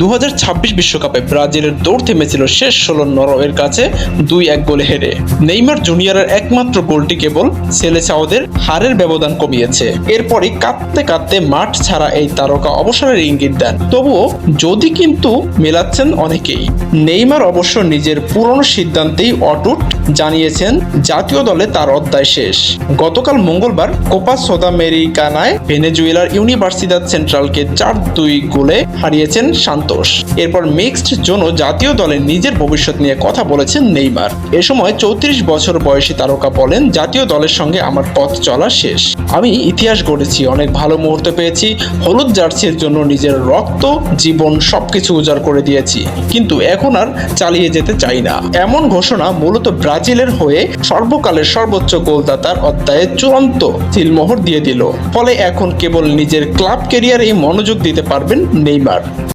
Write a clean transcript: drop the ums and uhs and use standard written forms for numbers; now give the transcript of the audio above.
2026 বিশ্বকাপে ব্রাজিলের দৌড় থেমেছিল শেষ 16 নরওয়ের কাছে 2-1 গোলে হেরে। নেইমার জুনিয়রের একমাত্র গোলটি কেবল সেলেসাওদের হারের ব্যবধান কমিয়েছে। এরপরই কাঁদতে কাঁদতে মাঠ ছাড়া এই তারকা অবসরের ইঙ্গিত দেন। তবুও যদি কিন্তু মেলাচ্ছেন অনেকেই। নেইমার অবশ্য নিজের পুরনো সিদ্ধান্তেই অটুট, জানিয়েছেন জাতীয় দলে তার অধ্যায় শেষ। গতকাল মঙ্গলবার কোপা সুদামেরিকানায় ভেনেজুয়েলার ইউনিভার্সিদাদ সেন্ট্রালকে 4-2 গোলে হারিয়েছেন সান্তোস। এরপর মিক্সড জোনও জাতীয় দলে নিজের ভবিষ্যৎ নিয়ে কথা বলেছেন নেইমার। এ সময় 34 বছর বয়সী তারকা বলেন, জাতীয় দলের সঙ্গে আমার পথ চলা শেষ। আমি ইতিহাস গড়েছি, অনেক ভালো মুহূর্ত পেয়েছি, হলুদ জার্সির জন্য নিজের রক্ত, জীবন সবকিছু উজাড় করে দিয়েছি, কিন্তু এখন আর চালিয়ে যেতে চাই না। এমন ঘোষণা মূলত ব্রাজিলের হয়ে সর্বকালের সর্বোচ্চ গোলদাতার অধ্যায়ে চূড়ান্ত সিলমোহর দিয়ে দিল। ফলে এখন কেবল নিজের ক্লাব ক্যারিয়ারেই মনোযোগ দিতে পারবেন নেইমার।